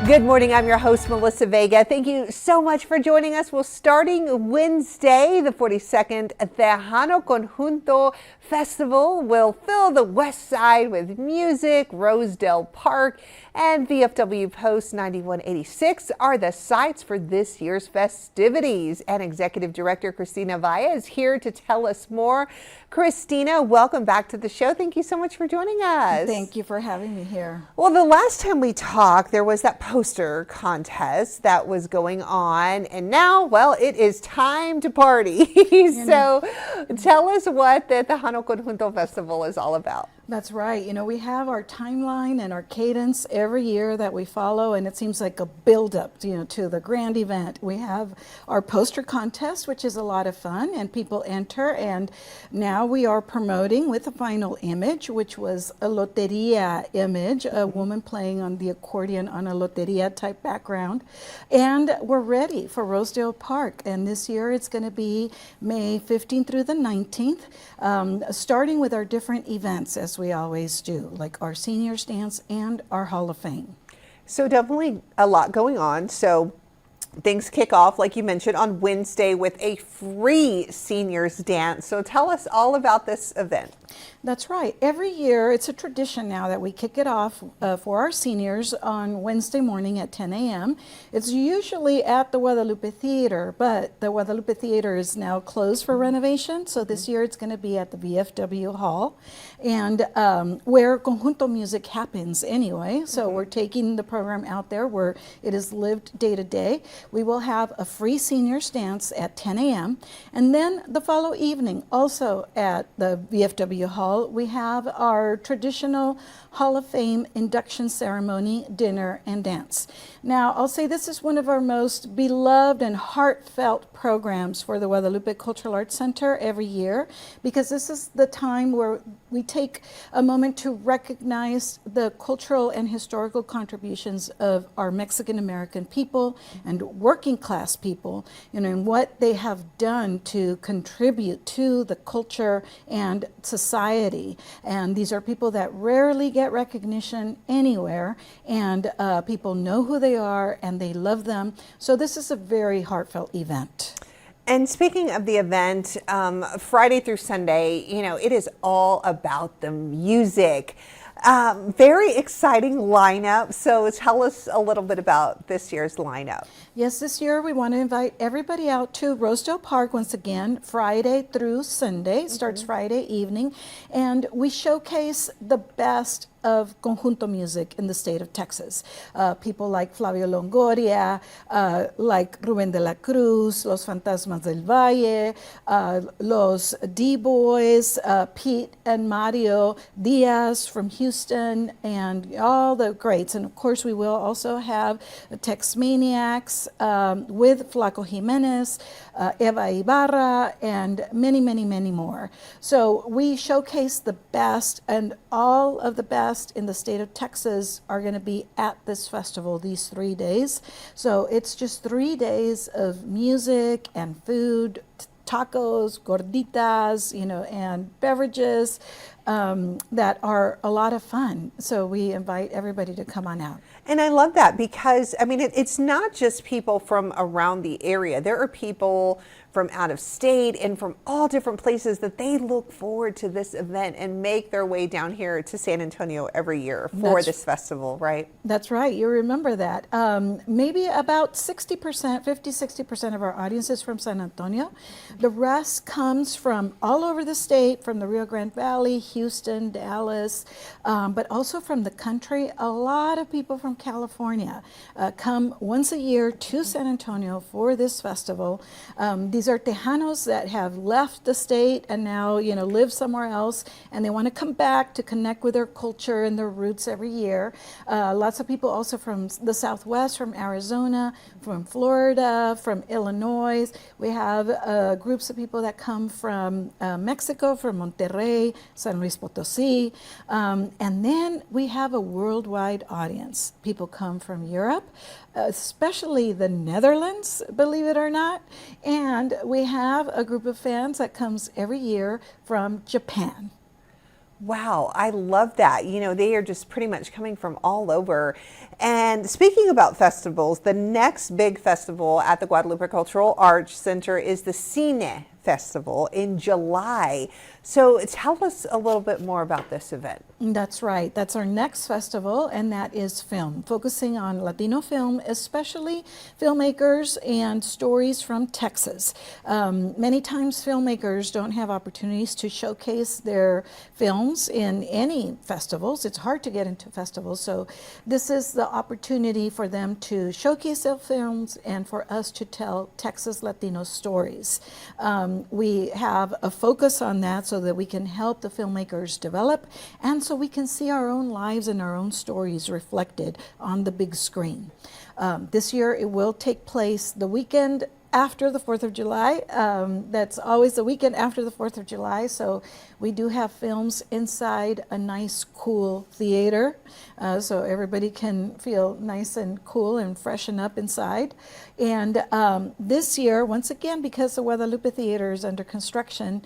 Good morning. I'm your host, Melissa Vega. Thank you so much for joining us. Well, starting Wednesday, the 42nd Tejano Conjunto Festival will fill the west side with music. Rosedale Park and VFW Post 9186 are the sites for this year's festivities. And Executive Director Cristina is here to tell us more. Cristina, welcome back to the show. Thank you so much for joining us. Thank you for having me here. Well, the last time we talked, there was that poster contest that was going on, and now, well, it is time to party. So tell us what the Tejano Conjunto Festival is all about. That's right. You know, we have our timeline and our cadence every year that we follow, and it seems like a build-up, to the grand event. We have our poster contest, which is a lot of fun, and people enter, and now we are promoting with the final image, which was a loteria image, a woman playing on the accordion on a loteria type background. And we're ready for Rosedale Park, and this year it's going to be May 15th through the 19th, starting with our different events, as we always do, like our seniors dance and our Hall of Fame. So definitely a lot going on. So things kick off, like you mentioned, on Wednesday with a free seniors dance. So tell us all about this event. That's right. Every year, it's a tradition now that we kick it off for our seniors on Wednesday morning at 10 a.m. It's usually at the Guadalupe Theater, but the Guadalupe Theater is now closed for renovation. So this year it's going to be at the VFW Hall, and where conjunto music happens anyway. So we're taking the program out there where it is lived day to day. We will have a free seniors dance at 10 a.m. And then the following evening, also at the VFW Hall, we have our traditional Hall of Fame induction ceremony, dinner, and dance. Now, I'll say this is one of our most beloved and heartfelt programs for the Guadalupe Cultural Arts Center every year, because this is the time where we take a moment to recognize the cultural and historical contributions of our Mexican American people and working class people, and what they have done to contribute to the culture and society. And these are people that rarely get recognition anywhere, and people know who they are and they love them. So this is a very heartfelt event. And speaking of the event, Friday through Sunday, it is all about the music. Very exciting lineup. So tell us a little bit about this year's lineup. Yes, this year we want to invite everybody out to Rosedale Park once again, Friday through Sunday. It starts Friday evening, and we showcase the best of conjunto music in the state of Texas. People like Flavio Longoria, like Ruben de la Cruz, Los Fantasmas del Valle, Los D-Boys, Pete and Mario Diaz from Houston, and all the greats. And of course we will also have Tex Maniacs with Flaco Jimenez, Eva Ibarra, and many, many, many more. So we showcase the best, and all of the best in the state of Texas are going to be at this festival these 3 days. So it's just 3 days of music and food, tacos, gorditas, and beverages that are a lot of fun. So we invite everybody to come on out. And I love that because, it's not just people from around the area. There are people from out of state and from all different places that they look forward to this event and make their way down here to San Antonio every year for this festival, right? That's right. You remember that. Maybe about 60%, 50-60% of our audience is from San Antonio. The rest comes from all over the state, from the Rio Grande Valley, Houston, Dallas, but also from the country. A lot of people from California come once a year to San Antonio for this festival. These are Tejanos that have left the state and now, live somewhere else, and they want to come back to connect with their culture and their roots every year. Lots of people also from the Southwest, from Arizona, from Florida, from Illinois. We have groups of people that come from Mexico, from Monterrey, San Luis Potosí, and then we have a worldwide audience. People come from Europe, especially the Netherlands, believe it or not, and we have a group of fans that comes every year from Japan. Wow, I love that. You know, they are just pretty much coming from all over. And speaking about festivals, the next big festival at the Guadalupe Cultural Arts Center is the Cine Festival in July. So tell us a little bit more about this event. That's right. That's our next festival, and that is film, focusing on Latino film, especially filmmakers and stories from Texas. Many times filmmakers don't have opportunities to showcase their films in any festivals. It's hard to get into festivals, so this is the opportunity for them to showcase their films and for us to tell Texas Latino stories. We have a focus on that so that we can help the filmmakers develop, and so we can see our own lives and our own stories reflected on the big screen. This year it will take place the weekend after the 4th of July. That's always the weekend after the 4th of July. So we do have films inside a nice, cool theater. So everybody can feel nice and cool and freshen up inside. And this year, once again, because the Guadalupe Theater is under construction,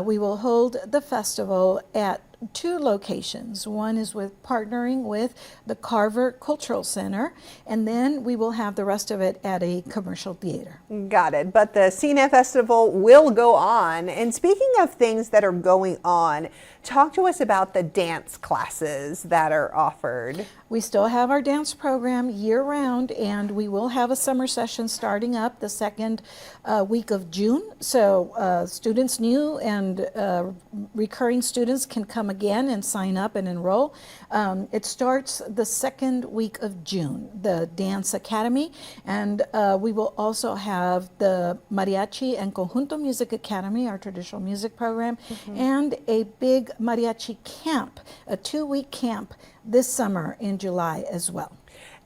we will hold the festival at 2 locations. One is partnering with the Carver Cultural Center, and then we will have the rest of it at a commercial theater. Got it. But the Cine Festival will go on. And speaking of things that are going on, talk to us about the dance classes that are offered. We still have our dance program year-round, and we will have a summer session starting up the second week of June. So students, new and recurring students, can come again and sign up and enroll. It starts the second week of June, the Dance Academy, and we will also have the Mariachi and Conjunto Music Academy, our traditional music program, and a big mariachi camp, a 2-week camp this summer in July as well.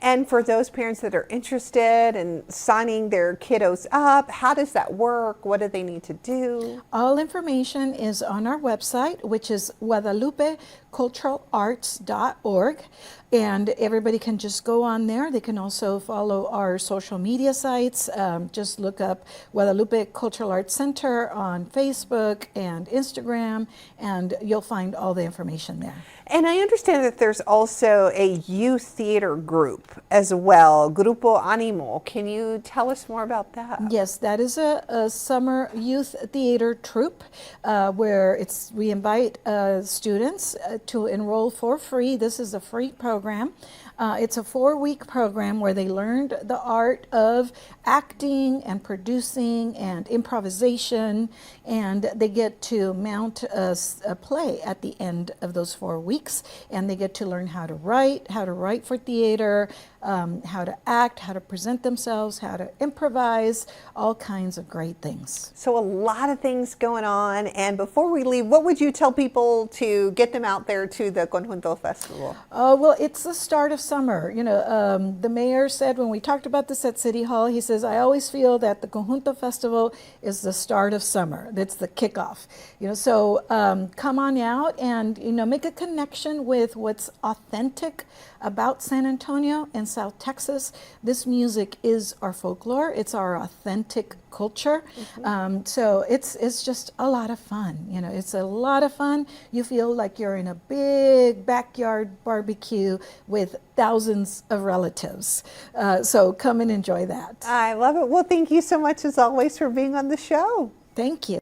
And for those parents that are interested in signing their kiddos up, how does that work? What do they need to do? All information is on our website, which is guadalupeculturalarts.org. And everybody can just go on there. They can also follow our social media sites. Just look up Guadalupe Cultural Arts Center on Facebook and Instagram, and you'll find all the information there. And I understand that there's also a youth theater group as well, Grupo Animo. Can you tell us more about that? Yes, that is a summer youth theater troupe where we invite students to enroll for free. This is a free program. It's a 4-week program where they learned the art of acting and producing and improvisation, and they get to mount a play at the end of those 4 weeks, and they get to learn how to write for theater, how to act, how to present themselves, how to improvise, all kinds of great things. So a lot of things going on. And before we leave, what would you tell people to get them out there to the Conjunto Festival? Well, it's the start of summer. You know, the mayor said when we talked about this at City Hall, he says, I always feel that the Conjunto Festival is the start of summer. That's the kickoff. You know, so come on out and, you know, make a connection with what's authentic about San Antonio and South Texas. This music is our folklore. It's our authentic culture. So it's just a lot of fun. You know, it's a lot of fun. You feel like you're in a big backyard barbecue with thousands of relatives. So come and enjoy that. I love it. Well, thank you so much as always for being on the show. Thank you.